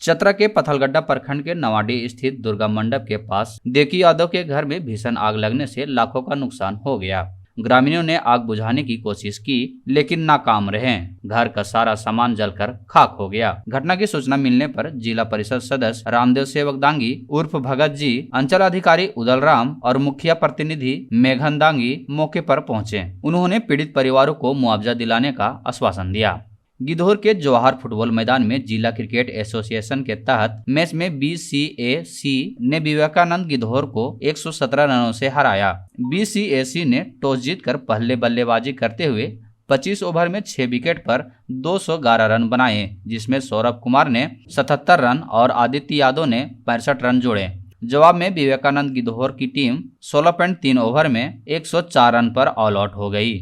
चतरा के पथलगड्डा प्रखंड के नवाडी स्थित दुर्गा मंडप के पास देकी यादव के घर में भीषण आग लगने से लाखों का नुकसान हो गया। ग्रामीणों ने आग बुझाने की कोशिश की लेकिन नाकाम रहे। घर का सारा सामान जलकर खाक हो गया। घटना की सूचना मिलने पर जिला परिषद सदस्य रामदेव सेवक दांगी उर्फ भगत जी, अंचल अधिकारी उदल राम और मुखिया प्रतिनिधि मेघन दांगी मौके पर पहुंचे। उन्होंने पीड़ित परिवारों को मुआवजा दिलाने का आश्वासन दिया। गिद्धौर के जवाहर फुटबॉल मैदान में जिला क्रिकेट एसोसिएशन के तहत मैच में BCAC ने विवेकानंद गिद्धौर को 117 रनों से हराया। BCAC ने टॉस जीतकर पहले बल्लेबाजी करते हुए 25 ओवर में 6 विकेट पर 211 रन बनाए, जिसमें सौरभ कुमार ने 77 रन और आदित्य यादव ने 65 रन जोड़े। जवाब में विवेकानंद गिद्धौर की टीम 16.3 ओवर में 104 रन पर ऑल आउट हो गई।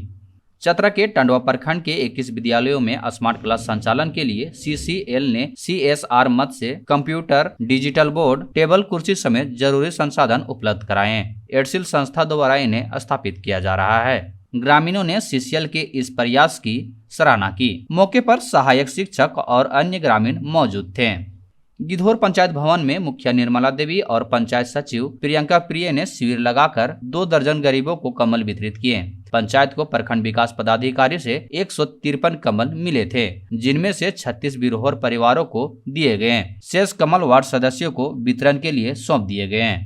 चतरा के टंडवा प्रखंड के 21 विद्यालयों में स्मार्ट क्लास संचालन के लिए CCL ने CSR मद से कंप्यूटर, डिजिटल बोर्ड, टेबल, कुर्सी समेत जरूरी संसाधन उपलब्ध कराए। एडसिल संस्था द्वारा इन्हें स्थापित किया जा रहा है। ग्रामीणों ने CCL के इस प्रयास की सराहना की। मौके पर सहायक शिक्षक और अन्य ग्रामीण मौजूद थे। गिद्धौर पंचायत भवन में मुखिया निर्मला देवी और पंचायत सचिव प्रियंका प्रिय ने शिविर लगाकर 2 दर्जन गरीबों को कमल वितरित किए। पंचायत को प्रखंड विकास पदाधिकारी से 153 कमल मिले थे, जिनमें से 36 बिरहोर परिवारों को दिए गए। शेष कमल वार्ड सदस्यों को वितरण के लिए सौंप दिए गए।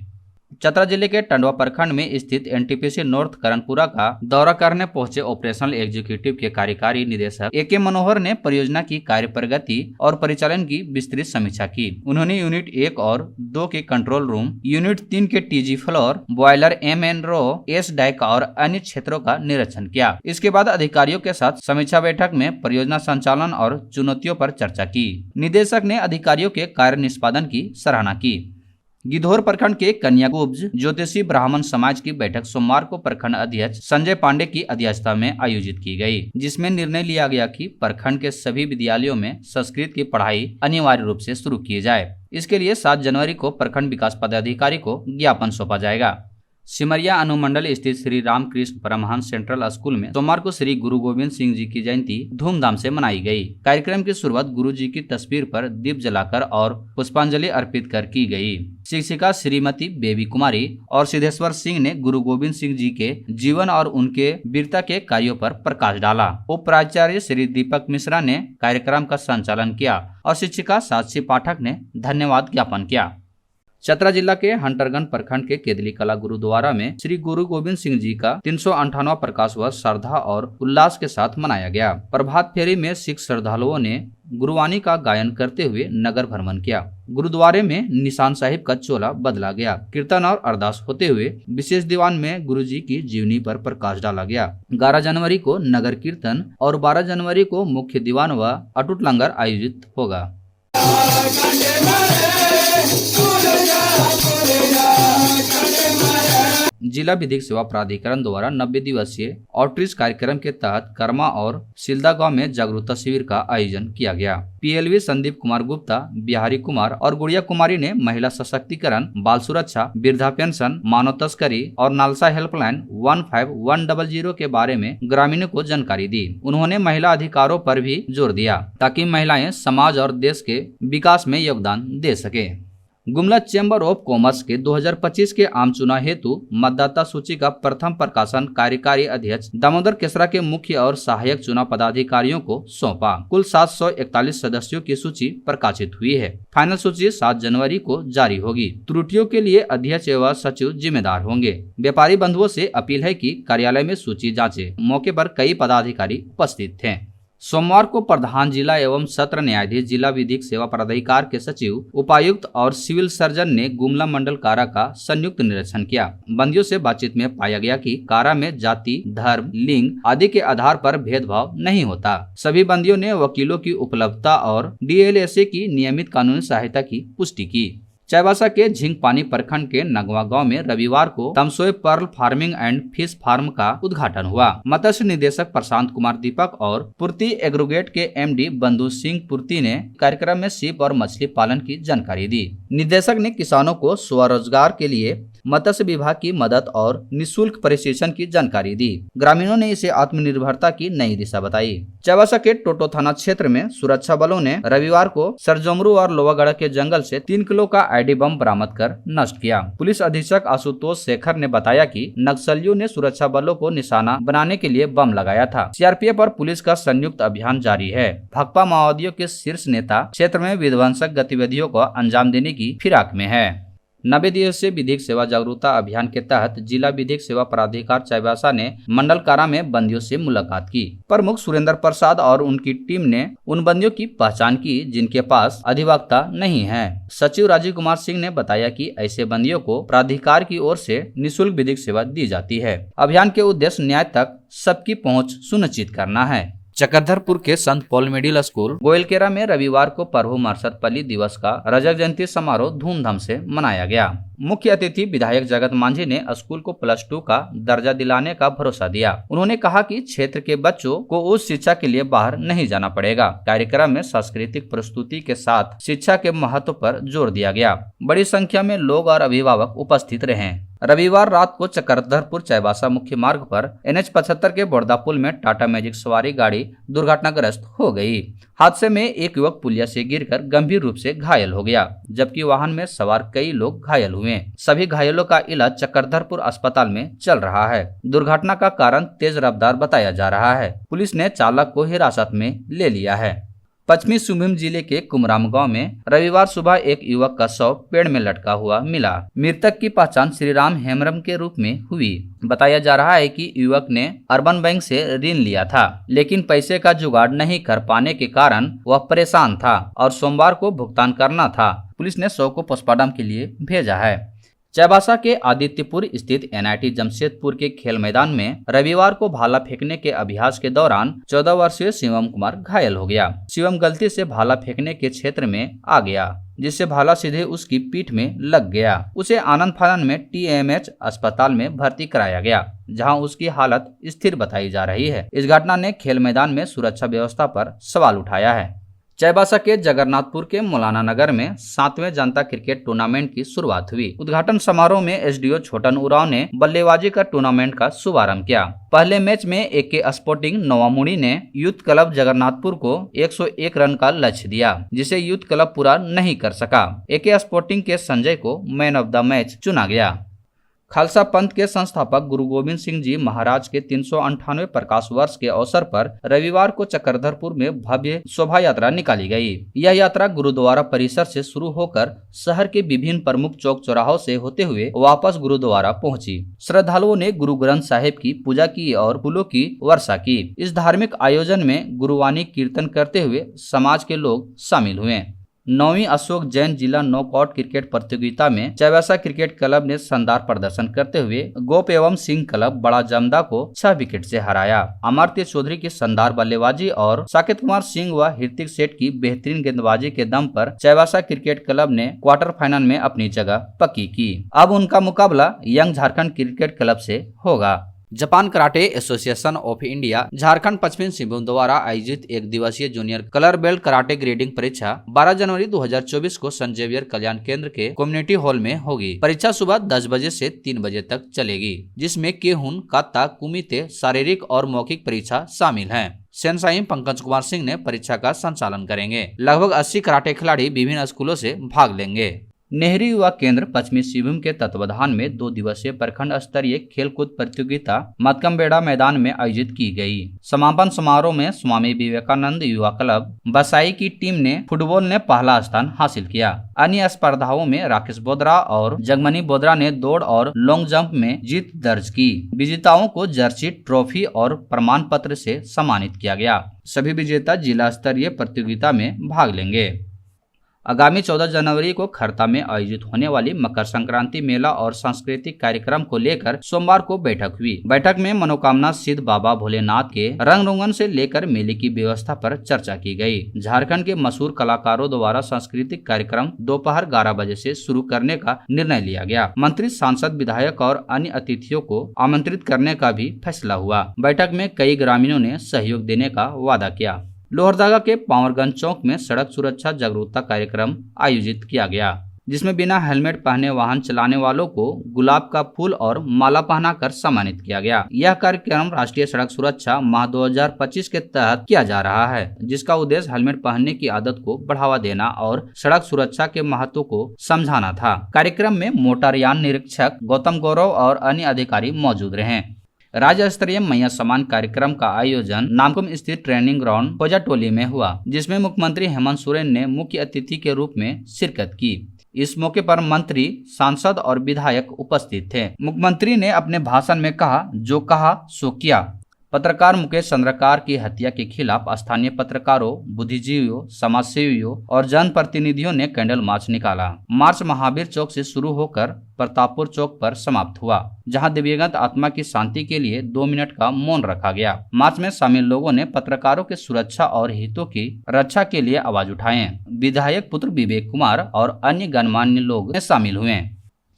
चतरा जिले के टंडवा प्रखंड में स्थित NTPC नॉर्थ करणपुरा का दौरा करने पहुंचे ऑपरेशनल एग्जीक्यूटिव के कार्यकारी निदेशक AK मनोहर ने परियोजना की कार्य प्रगति और परिचालन की विस्तृत समीक्षा की। उन्होंने यूनिट 1 और 2 के कंट्रोल रूम, यूनिट 3 के TG फ्लोर, बॉयलर MN रो, S डाइक और अन्य क्षेत्रों का निरीक्षण किया। इसके बाद अधिकारियों के साथ समीक्षा बैठक में परियोजना संचालन और चुनौतियों पर चर्चा की। निदेशक ने अधिकारियों के कार्य निष्पादन की सराहना की। गिद्धौर प्रखंड के कन्याकुब्ज ज्योतिषी ब्राह्मण समाज की बैठक सोमवार को प्रखंड अध्यक्ष संजय पांडे की अध्यक्षता में आयोजित की गई, जिसमें निर्णय लिया गया कि प्रखंड के सभी विद्यालयों में संस्कृत की पढ़ाई अनिवार्य रूप से शुरू की जाए। इसके लिए 7 जनवरी को प्रखंड विकास पदाधिकारी को ज्ञापन सौंपा जाएगा। सिमरिया अनुमंडल स्थित श्री रामकृष्ण परमहंस सेंट्रल स्कूल में सोमवार को श्री गुरु गोविंद सिंह जी की जयंती धूमधाम से मनाई गई। कार्यक्रम की शुरुआत गुरु जी की तस्वीर पर दीप जलाकर और पुष्पांजलि अर्पित कर की गई। शिक्षिका श्रीमती बेबी कुमारी और सिद्धेश्वर सिंह ने गुरु गोविंद सिंह जी के जीवन और उनके वीरता के कार्यों पर प्रकाश डाला। उप प्राचार्य श्री दीपक मिश्रा ने कार्यक्रम का संचालन किया और शिक्षिका साक्षी पाठक ने धन्यवाद ज्ञापन किया। चतरा जिला के हंटरगंज प्रखंड के केदली कला गुरुद्वारा में श्री गुरु गोविंद सिंह जी का 358वां प्रकाश वर्ष श्रद्धा और उल्लास के साथ मनाया गया। प्रभात फेरी में सिख श्रद्धालुओं ने गुरुवाणी का गायन करते हुए नगर भ्रमण किया। गुरुद्वारे में निशान साहिब का चोला बदला गया। कीर्तन और अरदास होते हुए विशेष दीवान में गुरु जी की जीवनी पर प्रकाश डाला गया। 11 जनवरी को नगर कीर्तन और 12 जनवरी को मुख्य दीवान व अटूट लंगर आयोजित होगा। जिला विधिक सेवा प्राधिकरण द्वारा 90 दिवसीय आउटरीच कार्यक्रम के तहत कर्मा और सिलदा गांव में जागरूकता शिविर का आयोजन किया गया। PLV संदीप कुमार गुप्ता, बिहारी कुमार और गुड़िया कुमारी ने महिला सशक्तिकरण, बाल सुरक्षा, वृद्धा पेंशन, मानव तस्करी और नालसा हेल्पलाइन 15100 के बारे में ग्रामीणों को जानकारी दी। उन्होंने महिला अधिकारों पर भी जोर दिया ताकि महिलाएं समाज और देश के विकास में योगदान दे सके। गुमला चैम्बर ऑफ कॉमर्स के 2025 के आम चुनाव हेतु मतदाता सूची का प्रथम प्रकाशन कार्यकारी अध्यक्ष दामोदर केसरा के मुख्य और सहायक चुनाव पदाधिकारियों को सौंपा। कुल 741 सदस्यों की सूची प्रकाशित हुई है। फाइनल सूची 7 जनवरी को जारी होगी। त्रुटियों के लिए अध्यक्ष एवं सचिव जिम्मेदार होंगे। व्यापारी बंधुओं से अपील है कि कार्यालय में सूची जांचे। मौके पर कई पदाधिकारी उपस्थित थे। सोमवार को प्रधान जिला एवं सत्र न्यायाधीश जिला विधिक सेवा प्राधिकार के सचिव, उपायुक्त और सिविल सर्जन ने गुमला मंडल कारा का संयुक्त निरीक्षण किया। बंदियों से बातचीत में पाया गया कि कारा में जाति, धर्म, लिंग आदि के आधार पर भेदभाव नहीं होता। सभी बंदियों ने वकीलों की उपलब्धता और DLSA की नियमित कानूनी सहायता की पुष्टि की। चाईबासा के झिंकपानी प्रखंड के नगवा गांव में रविवार को तमसोय pearl farming and fish farm का उद्घाटन हुआ। मत्स्य निदेशक प्रशांत कुमार दीपक और पूर्ति एग्रोगेट के MD बंधु सिंह पूर्ति ने कार्यक्रम में सीप और मछली पालन की जानकारी दी। निदेशक ने किसानों को स्वरोजगार के लिए मत्स्य विभाग की मदद और निःशुल्क प्रशिक्षण की जानकारी दी। ग्रामीणों ने इसे आत्मनिर्भरता की नई दिशा बताई। चाईबासा के टोटो थाना क्षेत्र में सुरक्षा बलों ने रविवार को सरजोमरू और लोहागढ़ के जंगल से 3 किलो का आईडी बम बरामद कर नष्ट किया। पुलिस अधीक्षक आशुतोष शेखर ने बताया कि नक्सलियों ने सुरक्षा बलों को निशाना बनाने के लिए बम लगाया था। सीआरपीएफ और पुलिस का संयुक्त अभियान जारी है। भाकपा माओवादियों के शीर्ष नेता क्षेत्र में विध्वंसक गतिविधियों को अंजाम देने की फिराक में है। 90 दिवसीय विधिक सेवा जागरूकता अभियान के तहत जिला विधिक सेवा प्राधिकार चाईबासा ने मंडल कारा में बंदियों से मुलाकात की। प्रमुख सुरेंद्र प्रसाद और उनकी टीम ने उन बंदियों की पहचान की जिनके पास अधिवक्ता नहीं है। सचिव राजीव कुमार सिंह ने बताया कि ऐसे बंदियों को प्राधिकार की ओर से निःशुल्क विधिक सेवा दी जाती है। अभियान के उद्देश्य न्याय तक सबकी पहुँच सुनिश्चित करना है। चक्रधरपुर के संत पॉल मिडिल स्कूल गोयलकेरा में रविवार को प्रभु मरसतपल्ली दिवस का रजत जयंती समारोह धूमधाम से मनाया गया। मुख्य अतिथि विधायक जगत मांझी ने स्कूल को +2 का दर्जा दिलाने का भरोसा दिया। उन्होंने कहा कि क्षेत्र के बच्चों को उच्च शिक्षा के लिए बाहर नहीं जाना पड़ेगा। कार्यक्रम में सांस्कृतिक प्रस्तुति के साथ शिक्षा के महत्व पर जोर दिया गया। बड़ी संख्या में लोग और अभिभावक उपस्थित रहे। रविवार रात को चक्रधरपुर चाईबासा मुख्य मार्ग पर NH 75 के बोर्दा पुल में टाटा मैजिक सवारी गाड़ी दुर्घटनाग्रस्त हो गई। हादसे में एक युवक पुलिया से गिरकर गंभीर रूप से घायल हो गया, जबकि वाहन में सवार कई लोग घायल हुए। सभी घायलों का इलाज चक्रधरपुर अस्पताल में चल रहा है। दुर्घटना का कारण तेज रफ्तार बताया जा रहा है। पुलिस ने चालक को हिरासत में ले लिया है। पश्चिमी सिंहभूम जिले के कुमराम गांव में रविवार सुबह एक युवक का शव पेड़ में लटका हुआ मिला। मृतक की पहचान श्रीराम हेमरम के रूप में हुई। बताया जा रहा है कि युवक ने अर्बन बैंक से ऋण लिया था, लेकिन पैसे का जुगाड़ नहीं कर पाने के कारण वह परेशान था और सोमवार को भुगतान करना था। पुलिस ने शव को पोस्टमार्टम के लिए भेजा है। चाईबासा के आदित्यपुर स्थित NIT जमशेदपुर के खेल मैदान में रविवार को भाला फेंकने के अभ्यास के दौरान 14 वर्षीय शिवम कुमार घायल हो गया। शिवम गलती से भाला फेंकने के क्षेत्र में आ गया, जिससे भाला सीधे उसकी पीठ में लग गया। उसे आनंद फानन में TMH अस्पताल में भर्ती कराया गया, जहां उसकी हालत स्थिर बताई जा रही है। इस घटना ने खेल मैदान में सुरक्षा व्यवस्था पर सवाल उठाया है। चाईबासा के जगन्नाथपुर के मौलाना नगर में 7वें जनता क्रिकेट टूर्नामेंट की शुरुआत हुई। उद्घाटन समारोह में SDO छोटन उरांव ने बल्लेबाजी का टूर्नामेंट का शुभारंभ किया। पहले मैच में AK स्पोर्टिंग नवामुड़ी ने यूथ क्लब जगन्नाथपुर को 101 रन का लक्ष्य दिया, जिसे यूथ क्लब पूरा नहीं कर सका। AK स्पोर्टिंग के संजय को मैन ऑफ द मैच चुना गया। खालसा पंथ के संस्थापक गुरु गोविंद सिंह जी महाराज के 398वें प्रकाश वर्ष के अवसर पर रविवार को चक्रधरपुर में भव्य शोभा यात्रा निकाली गई। यह यात्रा गुरुद्वारा परिसर से शुरू होकर शहर के विभिन्न प्रमुख चौक चौराहों से होते हुए वापस गुरुद्वारा पहुंची। श्रद्धालुओं ने गुरु ग्रंथ साहिब की पूजा की और फूलों की वर्षा की। इस धार्मिक आयोजन में गुरुवाणी कीर्तन करते हुए समाज के लोग शामिल हुए। 9वीं अशोक जैन जिला नॉकआउट क्रिकेट प्रतियोगिता में चाईबासा क्रिकेट क्लब ने शानदार प्रदर्शन करते हुए गोप एवं सिंह क्लब बड़ा जमदा को 6 विकेट से हराया। अमर्त्य चौधरी की शानदार बल्लेबाजी और साकेत कुमार सिंह व ऋतिक सेठ की बेहतरीन गेंदबाजी के दम पर चाईबासा क्रिकेट क्लब ने क्वार्टर फाइनल में अपनी जगह पक्की की। अब उनका मुकाबला यंग झारखंड क्रिकेट क्लब से होगा। Japan karate association of India Jharkhand पश्चिमी सिंहभूम द्वारा आयोजित 1 दिवसीय junior colour belt karate grading परीक्षा 12 जनवरी 2024 को संत जेवियर कल्याण केंद्र के कम्युनिटी हॉल में होगी। परीक्षा सुबह 10 बजे से 3 बजे तक चलेगी, जिसमें केहुन, काता, कुमिते शारीरिक और मौखिक परीक्षा शामिल है। सेनसाई पंकज कुमार सिंह ने परीक्षा का संचालन करेंगे। लगभग 80 कराटे खिलाड़ी विभिन्न स्कूलों से भाग लेंगे। नेहरू युवा केंद्र पश्चिमी सिंहभूम के तत्वाधान में 2 दिवसीय प्रखंड स्तरीय खेलकूद प्रतियोगिता मतकमबेड़ा मैदान में आयोजित की गई। समापन समारोह में स्वामी विवेकानंद युवा क्लब बसाई की टीम ने फुटबॉल ने पहला स्थान हासिल किया। अन्य स्पर्धाओं में राकेश बोद्रा और जगमनी बोद्रा ने दौड़ और लॉन्ग जंप में जीत दर्ज की। विजेताओं को जर्सी, ट्रॉफी और प्रमाण पत्र से सम्मानित किया गया। सभी विजेता जिला स्तरीय प्रतियोगिता में भाग लेंगे। आगामी 14 जनवरी को खरता में आयोजित होने वाली मकर संक्रांति मेला और सांस्कृतिक कार्यक्रम को लेकर सोमवार को बैठक हुई। बैठक में मनोकामना सिद्ध बाबा भोलेनाथ के रंग रोगन से लेकर मेले की व्यवस्था पर चर्चा की गई। झारखंड के मशहूर कलाकारों द्वारा सांस्कृतिक कार्यक्रम दोपहर 11 बजे से शुरू करने का निर्णय लिया गया। मंत्री, सांसद, विधायक और अन्य अतिथियों को आमंत्रित करने का भी फैसला हुआ। बैठक में कई ग्रामीणों ने सहयोग देने का वादा किया। लोहरदगा के पावरगंज चौक में सड़क सुरक्षा जागरूकता कार्यक्रम आयोजित किया गया, जिसमें बिना हेलमेट पहने वाहन चलाने वालों को गुलाब का फूल और माला पहनाकर सम्मानित किया गया। यह कार्यक्रम राष्ट्रीय सड़क सुरक्षा माह 2025 के तहत किया जा रहा है, जिसका उद्देश्य हेलमेट पहनने की आदत को बढ़ावा देना और सड़क सुरक्षा के महत्व को समझाना था। कार्यक्रम में मोटरयान निरीक्षक गौतम गौरव और अन्य अधिकारी मौजूद रहे। राज्य स्तरीय मैया सम्मान कार्यक्रम का आयोजन नामकुम स्थित ट्रेनिंग ग्राउंड खोजाटोली में हुआ, जिसमें मुख्यमंत्री हेमंत सोरेन ने मुख्य अतिथि के रूप में शिरकत की। इस मौके पर मंत्री, सांसद और विधायक उपस्थित थे। मुख्यमंत्री ने अपने भाषण में कहा, जो कहा सो किया। पत्रकार मुकेश चंद्रकार की हत्या के खिलाफ स्थानीय पत्रकारों, बुद्धिजीवियों, समाजसेवियों और जनप्रतिनिधियों ने कैंडल मार्च निकाला। मार्च महावीर चौक से शुरू होकर प्रतापपुर चौक पर समाप्त हुआ, जहां दिव्यगत आत्मा की शांति के लिए 2 मिनट का मौन रखा गया। मार्च में शामिल लोगों ने पत्रकारों के सुरक्षा और हितों की रक्षा के लिए आवाज उठाए। विधायक पुत्र विवेक कुमार और अन्य गणमान्य लोग शामिल हुए।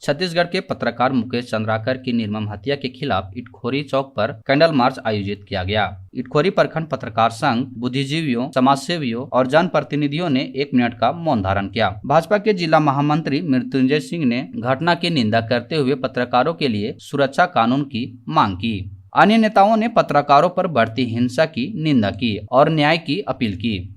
छत्तीसगढ़ के पत्रकार मुकेश चंद्राकर की निर्मम हत्या के खिलाफ इटखोरी चौक पर कैंडल मार्च आयोजित किया गया। इटखोरी प्रखंड पत्रकार संघ, बुद्धिजीवियों, समाजसेवियों और जनप्रतिनिधियों ने 1 मिनट का मौन धारण किया। भाजपा के जिला महामंत्री मृत्युंजय सिंह ने घटना की निंदा करते हुए पत्रकारों के लिए सुरक्षा कानून की मांग की। अन्य नेताओं ने पत्रकारों पर बढ़ती हिंसा की निंदा की और न्याय की अपील की।